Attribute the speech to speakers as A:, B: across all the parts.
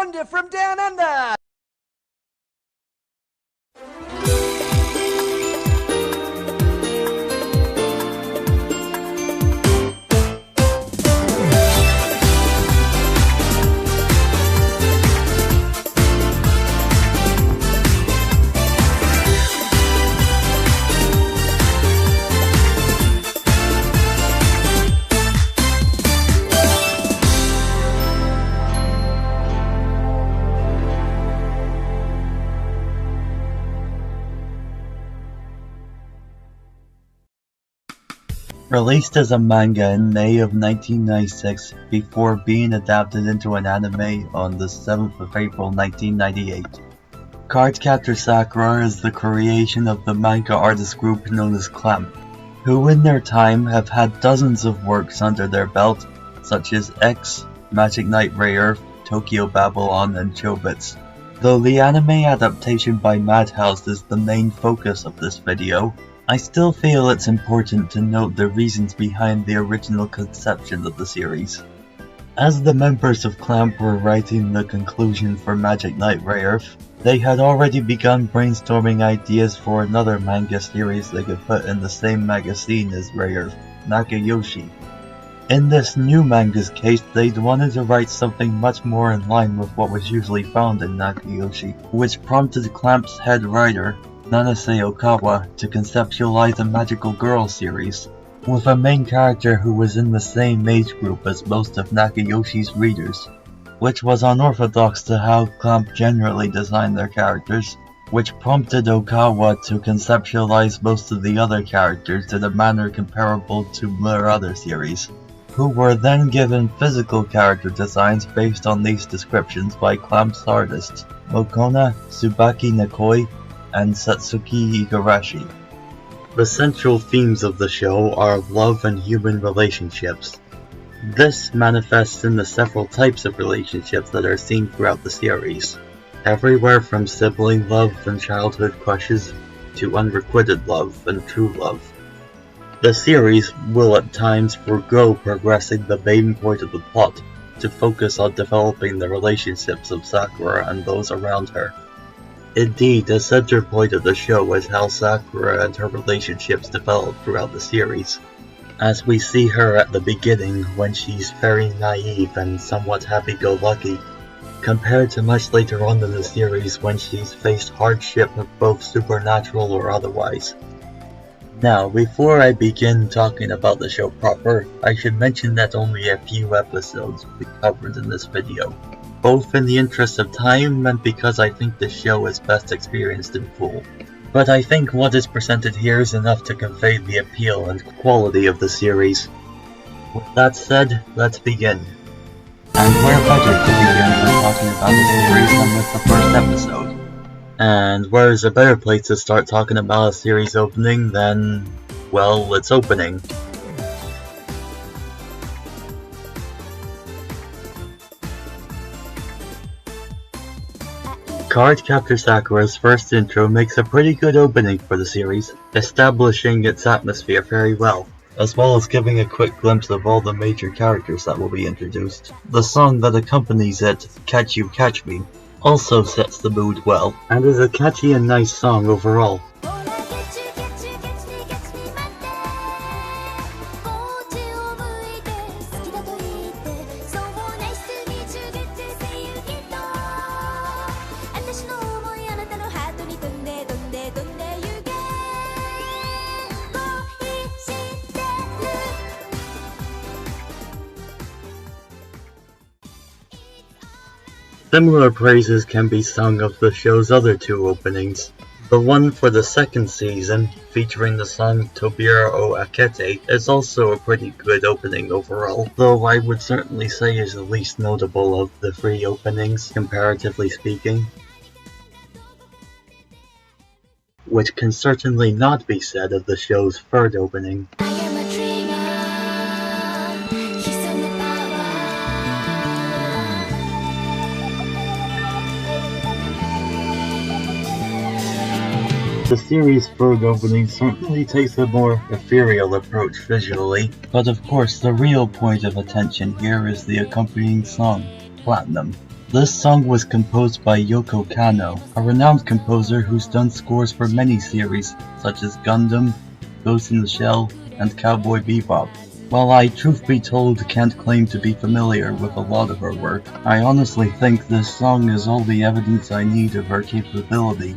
A: wonder from down under!
B: Released as a manga in May of 1996 before being adapted into an anime on the 7th of April 1998. Captor Sakura is the creation of the manga artist group known as Clamp, who in their time have had dozens of works under their belt, such as X, Magic Knight Ray-Earth, Tokyo Babylon, and Chobits. Though the anime adaptation by Madhouse is the main focus of this video, I still feel it's important to note the reasons behind the original conception of the series. As the members of Clamp were writing the conclusion for Magic Knight Ray-Earth, they had already begun brainstorming ideas for another manga series they could put in the same magazine as Ray-Earth, Nakayoshi. In this new manga's case, they'd wanted to write something much more in line with what was usually found in Nakayoshi, which prompted Clamp's head writer, Nanase Okawa, to conceptualize a Magical Girl series, with a main character who was in the same age group as most of Nakayoshi's readers, which was unorthodox to how Clamp generally designed their characters, which prompted Okawa to conceptualize most of the other characters in a manner comparable to their other series, who were then given physical character designs based on these descriptions by Clamp's artists, Mokona, Tsubaki Nakoi, and Satsuki Igarashi. The central themes of the show are love and human relationships. This manifests in the several types of relationships that are seen throughout the series, everywhere from sibling love and childhood crushes to unrequited love and true love. The series will at times forego progressing the main point of the plot to focus on developing the relationships of Sakura and those around her. Indeed, the center point of the show is how Sakura and her relationships develop throughout the series, as we see her at the beginning when she's very naive and somewhat happy-go-lucky, compared to much later on in the series when she's faced hardship both supernatural or otherwise. Now, before I begin talking about the show proper, I should mention that only a few episodes will be covered in this video, both in the interest of time and because I think the show is best experienced in full. But I think what is presented here is enough to convey the appeal and quality of the series. With that said, let's begin. And where better to begin than talking about the series than with the first episode? And where is a better place to start talking about a series opening than, well, its opening? Captor Sakura's first intro makes a pretty good opening for the series, establishing its atmosphere very well, as well as giving a quick glimpse of all the major characters that will be introduced. The song that accompanies it, Catch You Catch Me, also sets the mood well, and is a catchy and nice song overall. Similar praises can be sung of the show's other two openings. The one for the second season, featuring the song Tobira o Akete, is also a pretty good opening overall, though I would certainly say is the least notable of the three openings, comparatively speaking. Which can certainly not be said of the show's third opening. The series' third opening certainly takes a more ethereal approach visually, but of course the real point of attention here is the accompanying song, Platinum. This song was composed by Yoko Kanno, a renowned composer who's done scores for many series, such as Gundam, Ghost in the Shell, and Cowboy Bebop. While I, truth be told, can't claim to be familiar with a lot of her work, I honestly think this song is all the evidence I need of her capability.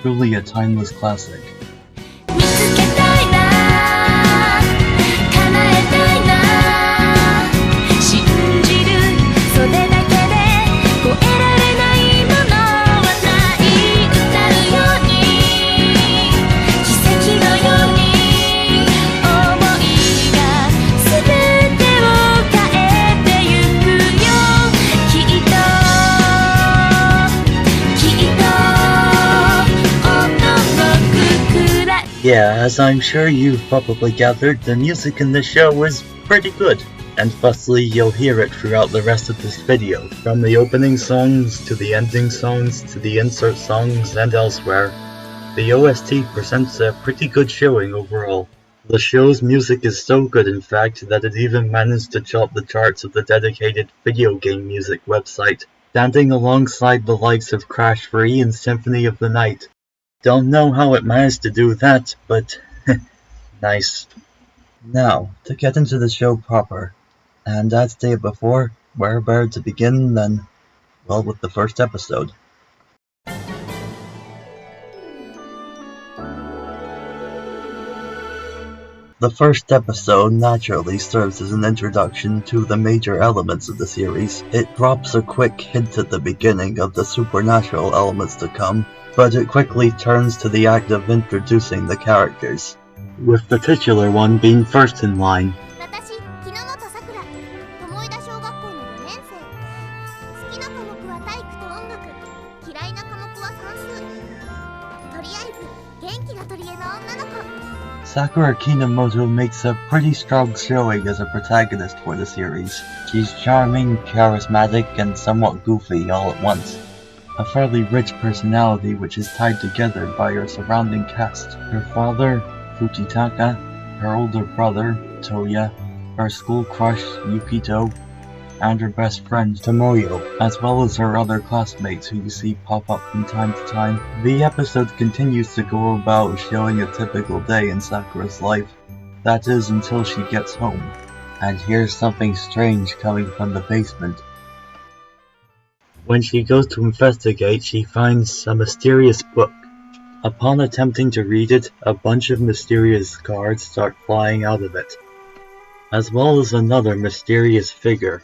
B: Truly a timeless classic. Yeah, as I'm sure you've probably gathered, the music in this show is pretty good. And firstly, you'll hear it throughout the rest of this video, from the opening songs, to the ending songs, to the insert songs, and elsewhere. The OST presents a pretty good showing overall. The show's music is so good in fact that it even managed to top the charts of the dedicated video game music website, standing alongside the likes of Crash Free and Symphony of the Night. Don't know how it managed to do that, but nice. Now, to get into the show proper, and as stated before, where better to begin than, well, with the first episode. The first episode naturally serves as an introduction to the major elements of the series. It drops a quick hint at the beginning of the supernatural elements to come, but it quickly turns to the act of introducing the characters, with the titular one being first in line. Sakura Kinomoto makes a pretty strong showing as a protagonist for the series. She's charming, charismatic, and somewhat goofy all at once. A fairly rich personality which is tied together by her surrounding cast. Her father, Fujitaka, her older brother, Toya, her school crush, Yukito, and her best friend, Tomoyo, as well as her other classmates who you see pop up from time to time. The episode continues to go about showing a typical day in Sakura's life. That is, until she gets home, and hears something strange coming from the basement. When she goes to investigate, she finds a mysterious book. Upon attempting to read it, a bunch of mysterious cards start flying out of it, as well as another mysterious figure.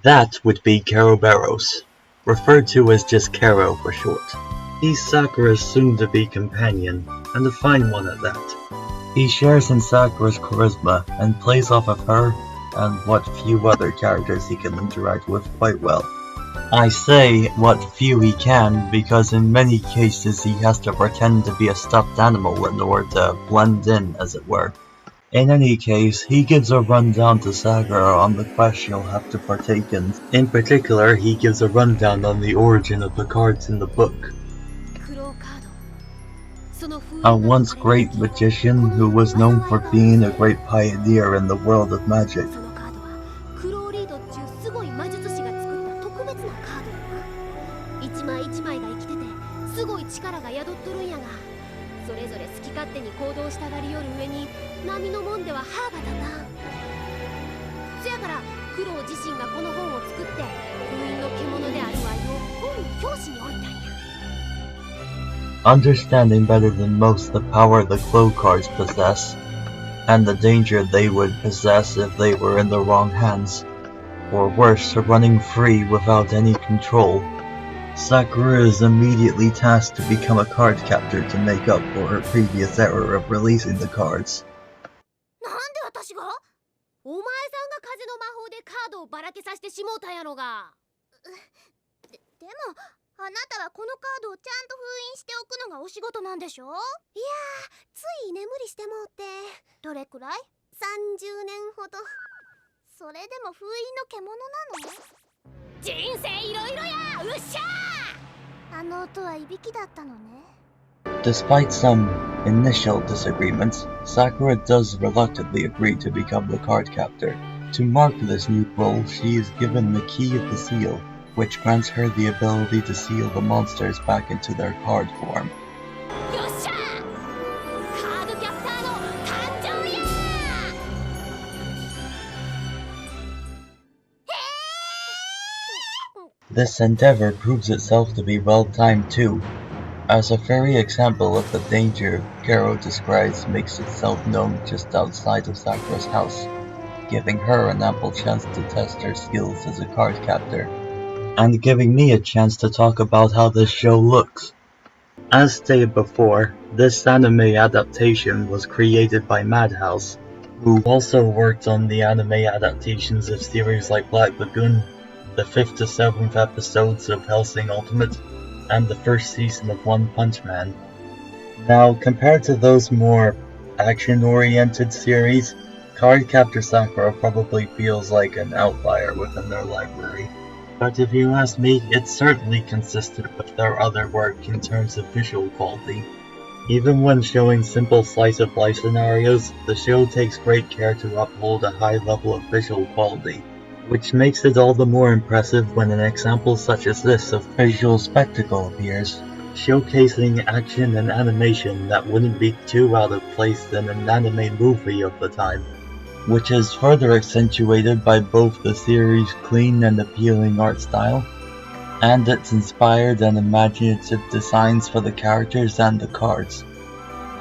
B: That would be Keroberos, referred to as just Kero for short. He's Sakura's soon-to-be companion, and a fine one at that. He shares in Sakura's charisma, and plays off of her and what few other characters he can interact with quite well. I say what few he can because in many cases he has to pretend to be a stuffed animal in order to blend in, as it were. In any case, he gives a rundown to Sakura on the quest she'll have to partake in. In particular, he gives a rundown on the origin of the cards in the book. A once great magician who was known for being a great pioneer in the world of magic. Understanding better than most the power the Clo cards possess, and the danger they would possess if they were in the wrong hands, or worse, running free without any control, Sakura is immediately tasked to become a card captor to make up for her previous error of releasing the cards. Despite some initial disagreements, Sakura does reluctantly agree to become the card captor. To mark this new role, she is given the key of the seal, which grants her the ability to seal the monsters back into their card form. This endeavor proves itself to be well timed too, as a very example of the danger Garo describes makes itself known just outside of Sakura's house, giving her an ample chance to test her skills as a card captor, and giving me a chance to talk about how this show looks. As stated before, this anime adaptation was created by Madhouse, who also worked on the anime adaptations of series like Black Lagoon, the 5th to 7th episodes of Hellsing Ultimate, and the first season of One Punch Man. Now, compared to those more action-oriented series, Cardcaptor Sakura probably feels like an outlier within their library. But if you ask me, it's certainly consistent with their other work in terms of visual quality. Even when showing simple slice-of-life scenarios, the show takes great care to uphold a high level of visual quality, which makes it all the more impressive when an example such as this of visual spectacle appears, showcasing action and animation that wouldn't be too out of place in an anime movie of the time, which is further accentuated by both the series' clean and appealing art style, and its inspired and imaginative designs for the characters and the cards.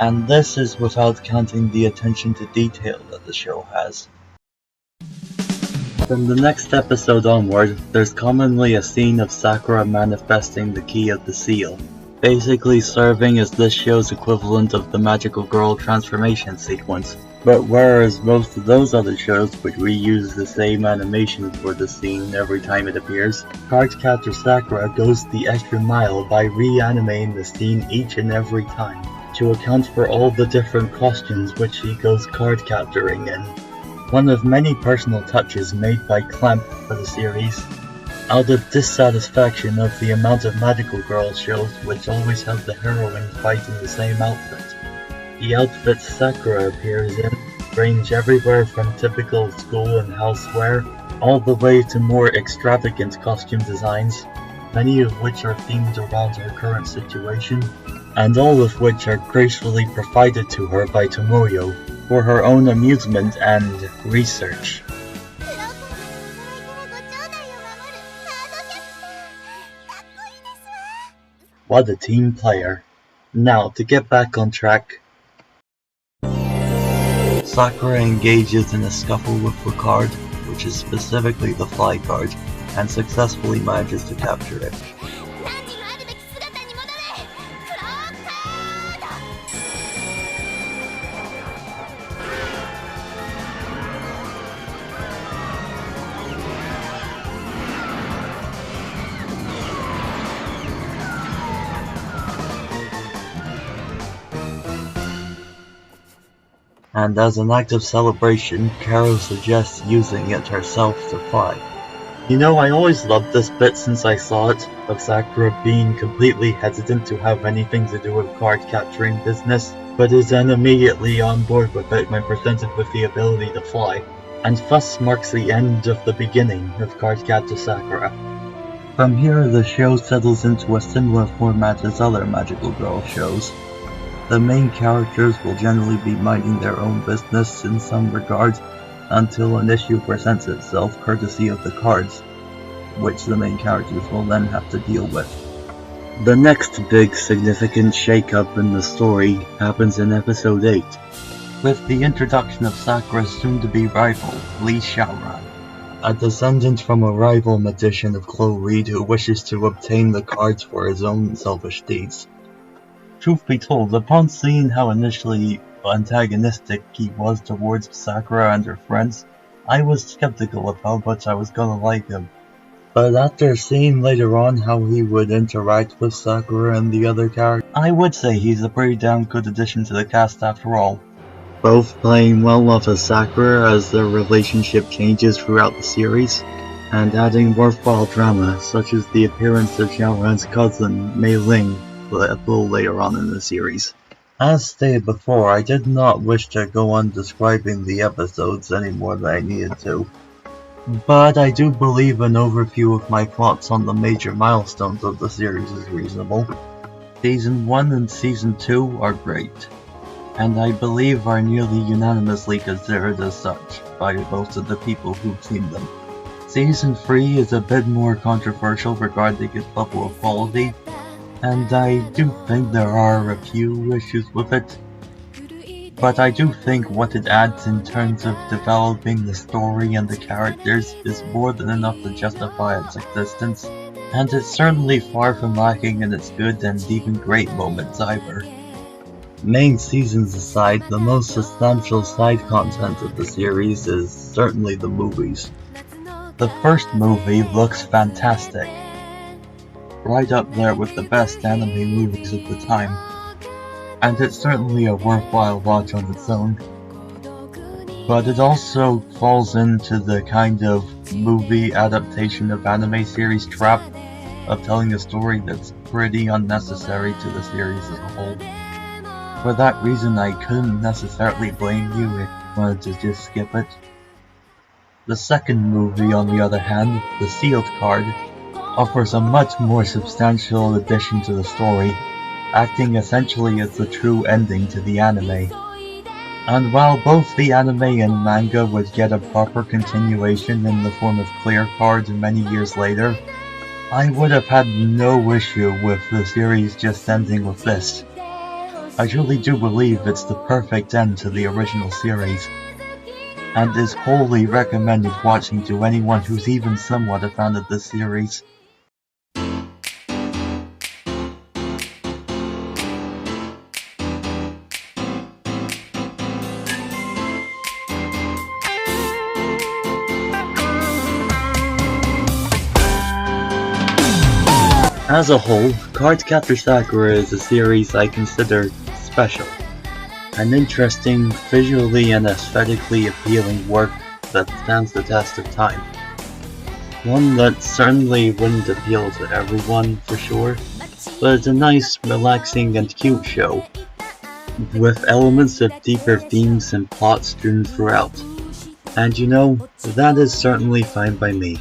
B: And this is without counting the attention to detail that the show has. From the next episode onward, there's commonly a scene of Sakura manifesting the key of the seal, basically serving as this show's equivalent of the magical girl transformation sequence. But whereas most of those other shows would reuse the same animation for the scene every time it appears, Cardcaptor Sakura goes the extra mile by reanimating the scene each and every time, to account for all the different costumes which she goes card capturing in. One of many personal touches made by Clamp for the series, out of dissatisfaction of the amount of magical girl shows which always have the heroine fight in the same outfit. The outfits Sakura appears in range everywhere from typical school and housewear, all the way to more extravagant costume designs, many of which are themed around her current situation, and all of which are gracefully provided to her by Tomoyo for her own amusement and research. What a team player. Now, to get back on track, Sakura engages in a scuffle with the card, which is specifically the fly card, and successfully manages to capture it. And as an act of celebration, Carol suggests using it herself to fly. You know, I always loved this bit since I saw it, of Sakura being completely hesitant to have anything to do with card capturing business, but is then immediately on board with it when presented with the ability to fly, and thus marks the end of the beginning of Cardcaptor Sakura. From here, the show settles into a similar format as other Magical Girl shows. The main characters will generally be minding their own business in some regard until an issue presents itself courtesy of the cards, which the main characters will then have to deal with. The next big significant shake-up in the story happens in episode 8, with the introduction of Sakura's soon-to-be rival, Lee Shaoran, a descendant from a rival magician of Chloe Reed who wishes to obtain the cards for his own selfish deeds. Truth be told, upon seeing how initially antagonistic he was towards Sakura and her friends, I was skeptical of how much I was gonna like him. But after seeing later on how he would interact with Sakura and the other characters, I would say he's a pretty damn good addition to the cast after all. Both playing well off of Sakura as their relationship changes throughout the series, and adding worthwhile drama, such as the appearance of Xiaoran's cousin, Mei Ling, a little later on in the series. As stated before, I did not wish to go on describing the episodes any more than I needed to, but I do believe an overview of my thoughts on the major milestones of the series is reasonable. Season 1 and Season 2 are great, and I believe are nearly unanimously considered as such by most of the people who've seen them. Season 3 is a bit more controversial regarding its level of quality, and I do think there are a few issues with it, but I do think what it adds in terms of developing the story and the characters is more than enough to justify its existence, and it's certainly far from lacking in its good and even great moments either. Main seasons aside, the most substantial side content of the series is certainly the movies. The first movie looks fantastic, right up there with the best anime movies of the time, and it's certainly a worthwhile watch on its own. But it also falls into the kind of movie adaptation of anime series trap of telling a story that's pretty unnecessary to the series as a whole. For that reason, I couldn't necessarily blame you if you wanted to just skip it. The second movie, on the other hand, The Sealed Card, offers a much more substantial addition to the story, acting essentially as the true ending to the anime. And while both the anime and manga would get a proper continuation in the form of Clear Card many years later, I would have had no issue with the series just ending with this. I truly do believe it's the perfect end to the original series, and is wholly recommended watching to anyone who's even somewhat a fan of this series. As a whole, Captor Sakura is a series I consider special. An interesting, visually and aesthetically appealing work that stands the test of time. One that certainly wouldn't appeal to everyone, for sure, but it's a nice, relaxing and cute show, with elements of deeper themes and plot strewn throughout. And you know, that is certainly fine by me.